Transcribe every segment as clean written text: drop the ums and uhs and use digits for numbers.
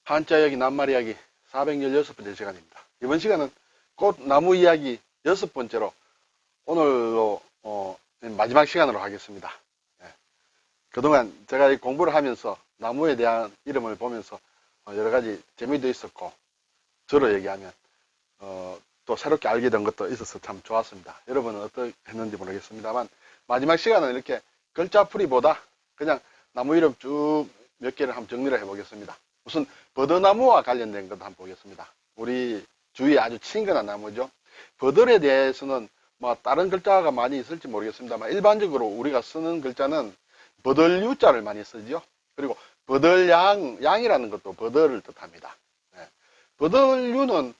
한자 이야기 낱말 이야기 416번째 시간입니다. 이번 시간은 꽃나무 이야기 6번째로 오늘로 마지막 시간으로 하겠습니다. 그동안 제가 이 공부를 하면서 나무에 대한 이름을 보면서 여러 가지 재미도 있었고 저로 얘기하면 또 새롭게 알게 된 것도 있어서 참 좋았습니다. 여러분은 어떻게 했는지 모르겠습니다만 마지막 시간은 이렇게 글자풀이보다 그냥 나무 이름 쭉 몇 개를 한번 정리를 해보겠습니다. 우선 버드나무와 관련된 것도 한번 보겠습니다. 우리 주위에 아주 친근한 나무죠. 버들에 대해서는 뭐 다른 글자가 많이 있을지 모르겠습니다만 일반적으로 우리가 쓰는 글자는 버들유자를 많이 쓰죠. 그리고 버들양이라는 것도 버들을 뜻합니다. 버들유는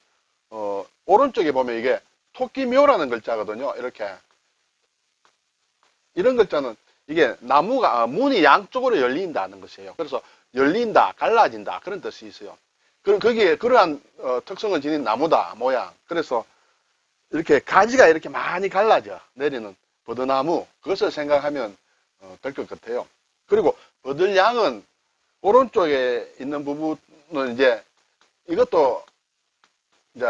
오른쪽에 보면 이게 토끼묘라는 글자거든요. 이렇게 이런 글자는 이게 나무가 문이 양쪽으로 열린다는 것이에요. 그래서 열린다, 갈라진다 그런 뜻이 있어요. 그럼 거기에 그러한 특성을 지닌 나무다 모양. 그래서 이렇게 가지가 이렇게 많이 갈라져 내리는 버드나무, 그것을 생각하면 될 것 같아요. 그리고 버들양은 오른쪽에 있는 부분은 이제 이것도 이제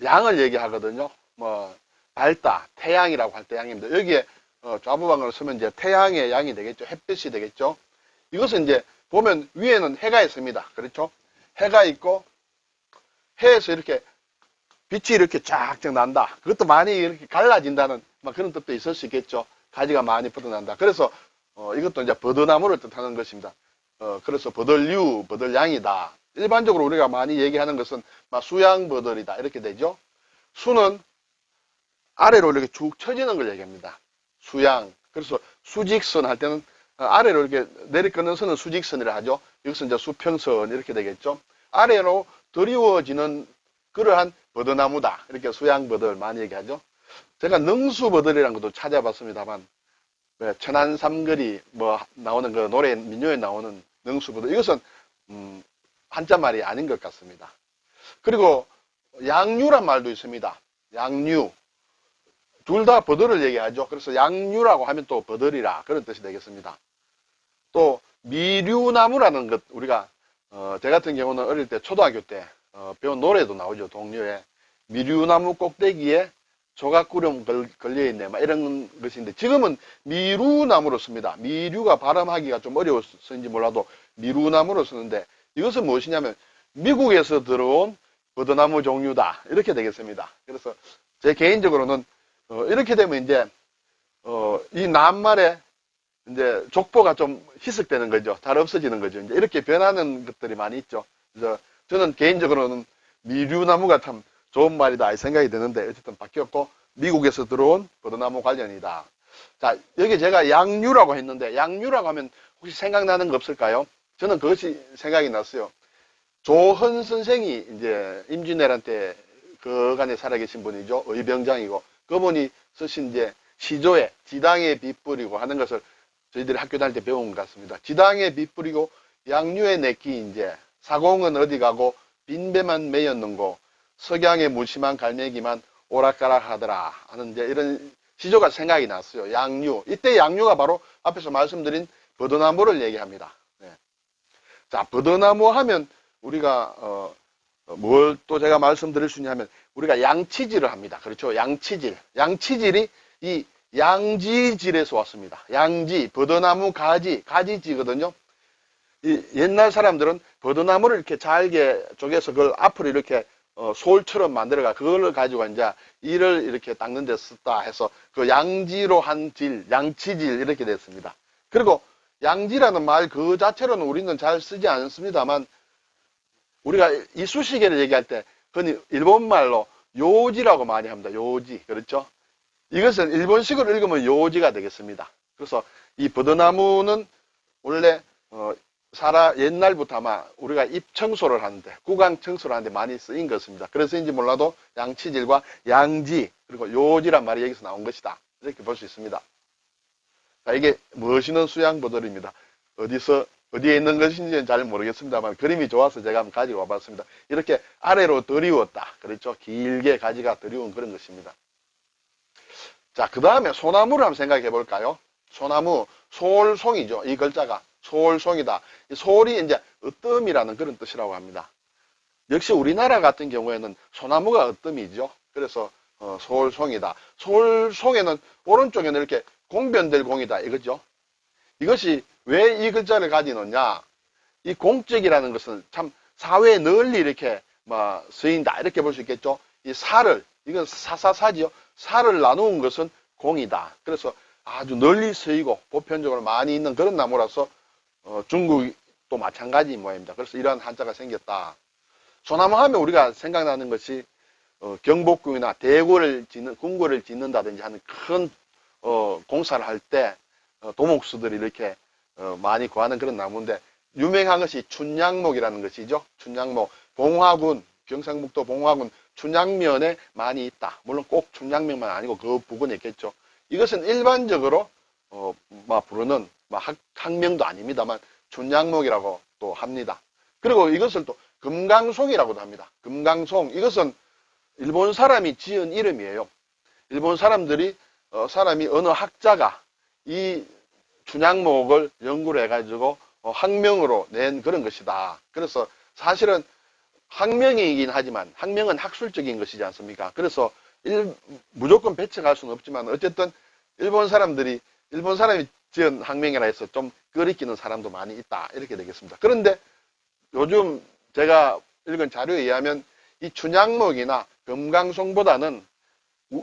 양을 얘기하거든요. 뭐 밝다, 태양이라고 할 때 양입니다. 여기에 좌부방으로 쓰면 이제 태양의 양이 되겠죠. 햇빛이 되겠죠. 이것은 이제 보면 위에는 해가 있습니다. 그렇죠? 해가 있고 해에서 이렇게 빛이 이렇게 쫙쫙 난다. 그것도 많이 이렇게 갈라진다는 그런 뜻도 있을 수 있겠죠. 가지가 많이 뻗어난다. 그래서 이것도 이제 버드나무를 뜻하는 것입니다. 그래서 버들류, 버들양이다. 일반적으로 우리가 많이 얘기하는 것은 수양버들이다 이렇게 되죠. 수는 아래로 이렇게 쭉 처지는 걸 얘기합니다. 수양. 그래서 수직선 할 때는 아래로 이렇게 내리끄는 선은 수직선이라 하죠. 여기서 이제 수평선 이렇게 되겠죠. 아래로 드리워지는 그러한 버드나무다. 이렇게 수양버들 많이 얘기하죠. 제가 능수버들이라는 것도 찾아봤습니다만 천안삼거리 뭐 나오는 그 노래 민요에 나오는 능수버들 이것은 한자말이 아닌 것 같습니다. 그리고 양류란 말도 있습니다. 양류. 둘 다 버들을 얘기하죠. 그래서 양류라고 하면 또 버들이라 그런 뜻이 되겠습니다. 또 미류나무라는 것 우리가 제 같은 경우는 어릴 때 초등학교 때 배운 노래도 나오죠. 동료에 미류나무 꼭대기에 조각구름 걸려있네 이런 것인데 지금은 미루나무로 씁니다. 미류가 발음하기가 좀 어려워서인지 몰라도 미루나무로 쓰는데 이것은 무엇이냐면 미국에서 들어온 버드나무 종류다 이렇게 되겠습니다. 그래서 제 개인적으로는 이렇게 되면 이제 이 낱말에 이제 족보가 좀 희석되는 거죠. 잘 없어지는 거죠. 이제 이렇게 변하는 것들이 많이 있죠. 그래서 저는 개인적으로는 미류나무가 참 좋은 말이다 이 생각이 드는데 어쨌든 바뀌었고 미국에서 들어온 버드나무 관련이다. 자, 여기 제가 양류라고 했는데 양류라고 하면 혹시 생각나는 거 없을까요? 저는 그것이 생각이 났어요. 조헌 선생이 이제 임진왜란 때 그간에 살아계신 분이죠. 의병장이고 그분이 쓰신 이제 시조에 지당에 빛 뿌리고 하는 것을 저희들이 학교 다닐 때 배운 것 같습니다. 지당에 빛 뿌리고 양류에 내끼 이제 사공은 어디 가고 빈배만 매였는고 석양에 무심한 갈매기만 오락가락 하더라 하는 이제 이런 시조가 생각이 났어요. 양류. 이때 양류가 바로 앞에서 말씀드린 버드나무를 얘기합니다. 네. 자, 버드나무 하면 우리가 뭘 또 제가 말씀드릴 수 있냐면 우리가 양치질을 합니다. 그렇죠? 양치질. 양치질이 이 양지질에서 왔습니다. 양지, 버드나무 가지지거든요. 이 옛날 사람들은 버드나무를 이렇게 잘게 쪼개서 그걸 앞으로 이렇게 솔처럼 만들어가 그걸 가지고 이제 이를 이렇게 닦는 데 썼다 해서 그 양지로 한 질, 양치질 이렇게 됐습니다. 그리고 양지라는 말 그 자체로는 우리는 잘 쓰지 않습니다만 우리가 이쑤시개를 얘기할 때 그건 일본말로 요지라고 많이 합니다. 요지. 그렇죠? 이것은 일본식으로 읽으면 요지가 되겠습니다. 그래서 이 버드나무는 원래 옛날부터 아마 우리가 입 청소를 하는데 구강 청소를 하는데 많이 쓰인 것입니다. 그래서인지 몰라도 양치질과 양지 그리고 요지란 말이 여기서 나온 것이다. 이렇게 볼 수 있습니다. 자, 이게 멋있는 수양버들입니다. 어디에 있는 것인지는 잘 모르겠습니다만 그림이 좋아서 제가 한번 가지고 와봤습니다. 이렇게 아래로 드리웠다. 그렇죠? 길게 가지가 드리운 그런 것입니다. 자, 그 다음에 소나무를 한번 생각해 볼까요? 소나무, 솔송이죠. 이 글자가. 소홀송이다. 이 소홀이 이제 으뜸이라는 그런 뜻이라고 합니다. 역시 우리나라 같은 경우에는 소나무가 으뜸이죠. 그래서 소홀송이다. 소홀송에는 오른쪽에는 이렇게 공변될 공이다 이거죠. 이것이 왜 이 글자를 가지느냐? 이 공적이라는 것은 참 사회에 널리 이렇게 쓰인다 이렇게 볼 수 있겠죠. 이 사를, 이건 사사사지요. 사를 나누는 것은 공이다. 그래서 아주 널리 쓰이고 보편적으로 많이 있는 그런 나무라서 중국도 마찬가지인 모양입니다. 그래서 이러한 한자가 생겼다. 소나무 하면 우리가 생각나는 것이 경복궁이나 대궐을 짓는, 궁궐을 짓는다든지 하는 큰 공사를 할 때 도목수들이 이렇게 많이 구하는 그런 나무인데, 유명한 것이 춘향목이라는 것이죠. 춘향목. 봉화군, 경상북도 봉화군 춘향면에 많이 있다. 물론 꼭 춘향면만 아니고 그 부근에 있겠죠. 이것은 일반적으로 부르는 학명도 아닙니다만 춘향목이라고 또 합니다. 그리고 이것을 또 금강송이라고도 합니다. 금강송. 이것은 일본 사람이 지은 이름이에요. 일본 사람들이 사람이 어느 학자가 이 춘향목을 연구를 해가지고 학명으로 낸 그런 것이다. 그래서 사실은 학명이긴 하지만 학명은 학술적인 것이지 않습니까? 그래서 무조건 배척할 수는 없지만 어쨌든 일본 사람이 지은 학명이라 해서 좀 끄리끼는 사람도 많이 있다. 이렇게 되겠습니다. 그런데 요즘 제가 읽은 자료에 의하면 이 춘향목이나 금강송보다는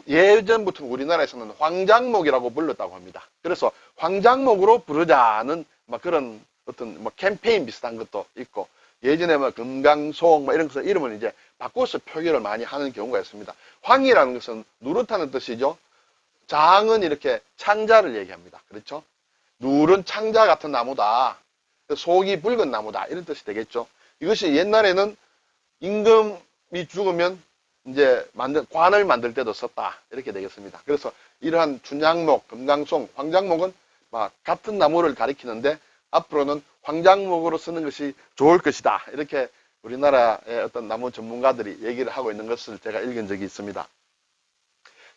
예전부터 우리나라에서는 황장목이라고 불렀다고 합니다. 그래서 황장목으로 부르자는 그런 어떤 캠페인 비슷한 것도 있고, 예전에 금강송 이런 것을 이름을 이제 바꿔서 표기를 많이 하는 경우가 있습니다. 황이라는 것은 누렇다는 뜻이죠. 장은 이렇게 창자를 얘기합니다. 그렇죠? 누른 창자 같은 나무다. 속이 붉은 나무다. 이런 뜻이 되겠죠. 이것이 옛날에는 임금이 죽으면 이제 관을 만들 때도 썼다. 이렇게 되겠습니다. 그래서 이러한 춘향목, 금강송, 황장목은 같은 나무를 가리키는데 앞으로는 황장목으로 쓰는 것이 좋을 것이다. 이렇게 우리나라의 어떤 나무 전문가들이 얘기를 하고 있는 것을 제가 읽은 적이 있습니다.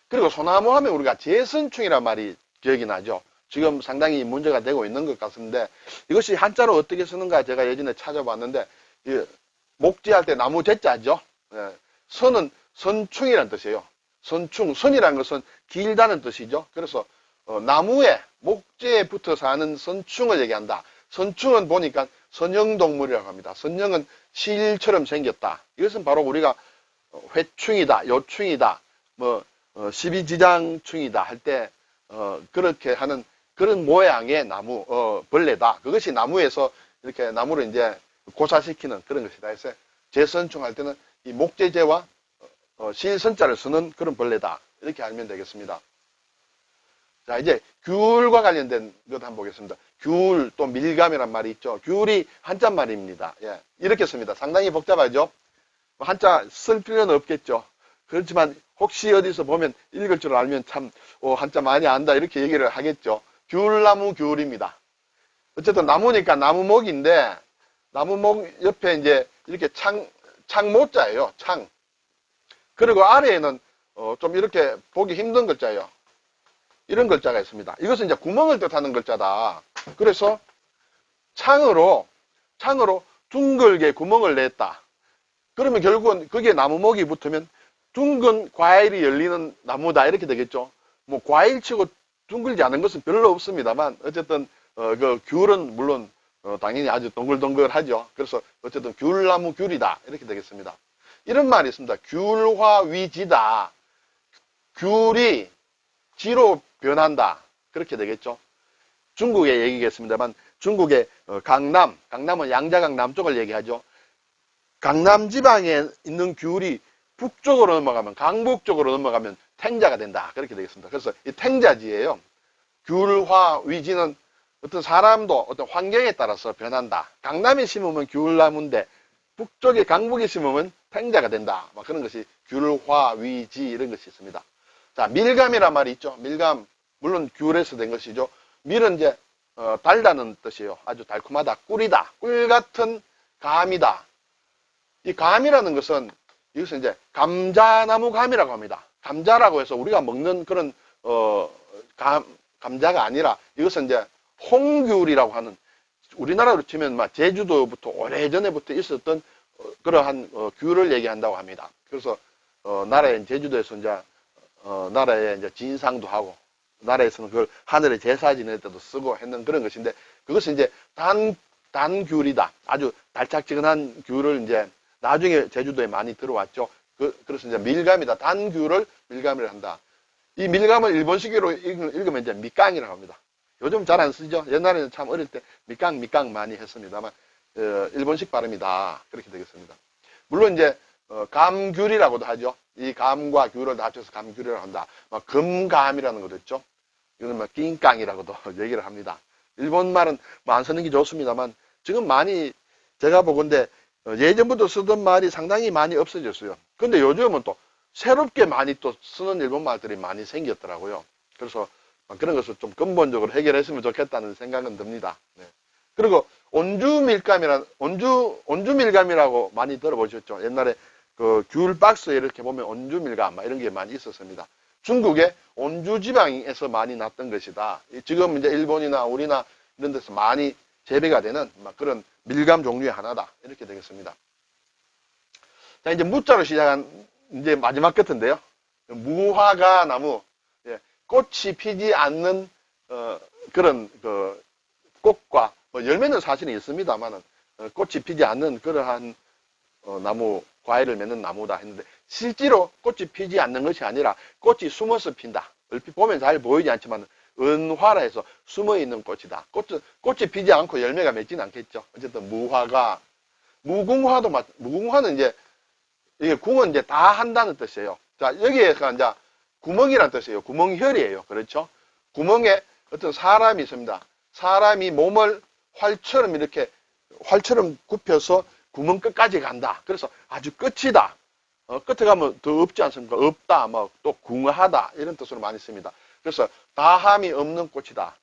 그리고 소나무 하면 우리가 제선충이라는 말이 기억이 나죠. 지금 상당히 문제가 되고 있는 것 같은데, 이것이 한자로 어떻게 쓰는가 제가 예전에 찾아봤는데, 목재할 때 나무 제자죠. 선은 선충이라는 뜻이에요. 선충, 선이라는 것은 길다는 뜻이죠. 그래서 나무에 목재에 붙어 사는 선충을 얘기한다. 선충은 보니까 선형동물이라고 합니다. 선형은 실처럼 생겼다. 이것은 바로 우리가 회충이다, 요충이다, 십이지장충이다 할 때 그렇게 하는 그런 모양의 나무, 벌레다. 그것이 나무에서 이렇게 나무를 이제 고사시키는 그런 것이다. 해서 제선충 할 때는 이 목재재와 실선자를 쓰는 그런 벌레다. 이렇게 알면 되겠습니다. 자, 이제 귤과 관련된 것 한번 보겠습니다. 귤, 또 밀감이란 말이 있죠. 귤이 한자 말입니다. 예, 이렇게 씁니다. 상당히 복잡하죠. 한자 쓸 필요는 없겠죠. 그렇지만 혹시 어디서 보면 읽을 줄 알면 참 한자 많이 안다 이렇게 얘기를 하겠죠. 귤나무 귤입니다. 어쨌든 나무니까 나무목인데, 나무목 옆에 이제 이렇게 창모자예요. 창. 그리고 아래에는 좀 이렇게 보기 힘든 글자예요. 이런 글자가 있습니다. 이것은 이제 구멍을 뜻하는 글자다. 그래서 창으로 둥글게 구멍을 냈다. 그러면 결국은 거기에 나무목이 붙으면 둥근 과일이 열리는 나무다 이렇게 되겠죠. 과일치고 둥글지 않은 것은 별로 없습니다만 어쨌든 그 귤은 물론 당연히 아주 동글동글하죠. 그래서 어쨌든 귤나무 귤이다 이렇게 되겠습니다. 이런 말이 있습니다. 귤화위지다. 귤이 지로 변한다. 그렇게 되겠죠. 중국의 얘기겠습니다만 중국의 강남은 양자강 남쪽을 얘기하죠. 강남 지방에 있는 귤이 북쪽으로 넘어가면, 강북 쪽으로 넘어가면 탱자가 된다. 그렇게 되겠습니다. 그래서 이 탱자지예요. 귤화위지는 어떤 사람도 어떤 환경에 따라서 변한다. 강남에 심으면 귤나무인데 북쪽에 강북에 심으면 탱자가 된다. 그런 것이 귤화위지 이런 것이 있습니다. 자, 밀감이란 말이 있죠. 밀감, 물론 귤에서 된 것이죠. 밀은 이제 달다는 뜻이에요. 아주 달콤하다, 꿀이다, 꿀 같은 감이다. 이 감이라는 것은 이것은 이제 감자나무 감이라고 합니다. 감자라고 해서 우리가 먹는 그런 감자가 아니라 이것은 이제 홍귤이라고 하는 우리나라로 치면 막 제주도부터 오래전에부터 있었던 그러한 귤을 얘기한다고 합니다. 그래서 나라의 제주도에서 이제 나라의 이제 진상도 하고 나라에서는 그걸 하늘에 제사 지낼 때도 쓰고 했는 그런 것인데 그것은 이제 단 귤이다. 아주 달짝지근한 귤을 이제 나중에 제주도에 많이 들어왔죠. 그래서 이제 밀감이다. 단 귤을 밀감이라 한다. 이 밀감을 일본식으로 읽으면 이제 밑강이라고 합니다. 요즘 잘 안 쓰죠. 옛날에는 참 어릴 때 밑강 많이 했습니다만 일본식 발음이다. 그렇게 되겠습니다. 물론 이제 감귤이라고도 하죠. 이 감과 귤을 다 합쳐서 감귤이라고 한다. 막 금감이라는 것도 있죠. 이거는 막 낑깡이라고도 얘기를 합니다. 일본 말은 뭐 안 쓰는 게 좋습니다만 지금 많이 제가 보건대 예전부터 쓰던 말이 상당히 많이 없어졌어요. 근데 요즘은 또 새롭게 많이 또 쓰는 일본 말들이 많이 생겼더라고요. 그래서 그런 것을 좀 근본적으로 해결했으면 좋겠다는 생각은 듭니다. 네. 그리고 온주밀감이라고 많이 들어보셨죠? 옛날에 그 귤 박스에 이렇게 보면 온주밀감 이런 게 많이 있었습니다. 중국의 온주 지방에서 많이 났던 것이다. 지금 이제 일본이나 우리나 이런 데서 많이 재배가 되는 그런 밀감 종류의 하나다. 이렇게 되겠습니다. 자, 이제 무자로 시작한 이제 마지막 끝인데요. 무화과 나무, 꽃이 피지 않는 그런 그 꽃과 뭐 열매는 사실은 있습니다만은 꽃이 피지 않는 그러한 나무 과일을 맺는 나무다 했는데 실제로 꽃이 피지 않는 것이 아니라 꽃이 숨어서 핀다. 얼핏 보면 잘 보이지 않지만 은화라 해서 숨어 있는 꽃이다. 꽃이 피지 않고 열매가 맺지는 않겠죠. 어쨌든 무화과, 무궁화는 이제 이게 궁은 이제 다 한다는 뜻이에요. 자, 여기에가 이제 구멍이라는 뜻이에요. 구멍혈이에요. 그렇죠? 구멍에 어떤 사람이 있습니다. 사람이 몸을 활처럼 이렇게 활처럼 굽혀서 구멍 끝까지 간다. 그래서 아주 끝이다. 끝에 가면 더 없지 않습니까? 없다, 또 궁하다 이런 뜻으로 많이 씁니다. 그래서 다함이 없는 꽃이다.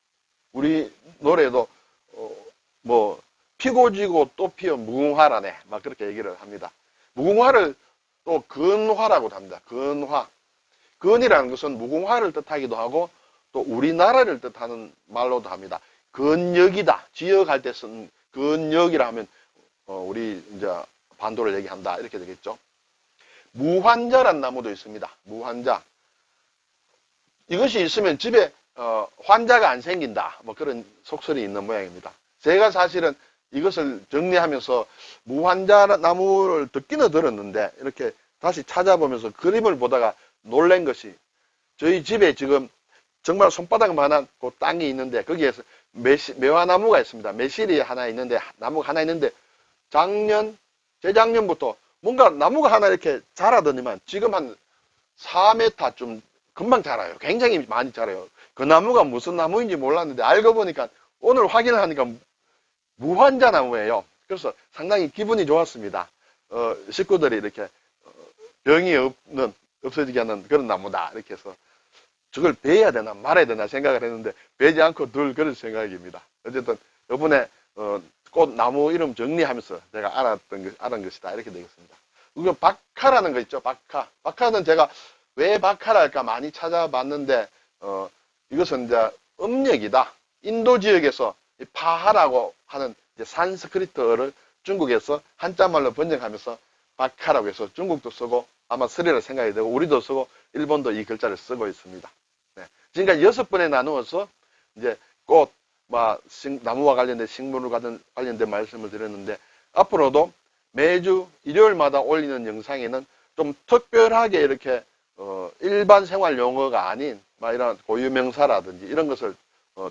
우리 노래도 피고 지고 또 피어 무궁화라네. 막 그렇게 얘기를 합니다. 무궁화를 또 근화라고도 합니다. 근화. 근이라는 것은 무궁화를 뜻하기도 하고 또 우리나라를 뜻하는 말로도 합니다. 근역이다. 지역할 때 쓴 근역이라 하면 우리 이제 반도를 얘기한다. 이렇게 되겠죠. 무환자란 나무도 있습니다. 무환자. 이것이 있으면 집에 환자가 안 생긴다. 뭐 그런 속설이 있는 모양입니다. 제가 사실은 이것을 정리하면서 무환자 나무를 듣기는 들었는데 이렇게 다시 찾아보면서 그림을 보다가 놀란 것이 저희 집에 지금 정말 손바닥만한 그 땅이 있는데 거기에서 매화나무가 있습니다. 매실이 하나 있는데 나무가 하나 있는데 재작년부터 뭔가 나무가 하나 이렇게 자라더니만 지금 한 4m쯤 금방 자라요. 굉장히 많이 자라요. 그 나무가 무슨 나무인지 몰랐는데 알고 보니까 오늘 확인을 하니까 무환자 나무예요. 그래서 상당히 기분이 좋았습니다. 식구들이 이렇게 병이 없어지게 하는 그런 나무다. 이렇게 해서 저걸 베야 되나 말아야 되나 생각을 했는데 베지 않고 늘 그런 생각입니다. 어쨌든 이번에 꽃나무 이름 정리하면서 제가 알은 것이다. 이렇게 되겠습니다. 이건 박하라는 거 있죠. 박하는 제가 왜 박하랄까 많이 찾아봤는데 이것은 이제 음력이다. 인도 지역에서 파하라고 하는 이제 산스크리트어를 중국에서 한자말로 번역하면서 박하라고 해서 중국도 쓰고 아마 쓰리라 생각이 되고 우리도 쓰고 일본도 이 글자를 쓰고 있습니다. 네. 지금까지 6번에 나누어서 이제 꽃, 나무와 관련된 식물과 관련된 말씀을 드렸는데 앞으로도 매주 일요일마다 올리는 영상에는 좀 특별하게 이렇게 일반 생활 용어가 아닌 이런 고유명사라든지 이런 것을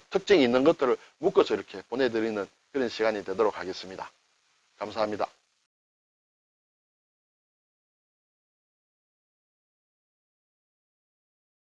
특징이 있는 것들을 묶어서 이렇게 보내드리는 그런 시간이 되도록 하겠습니다. 감사합니다.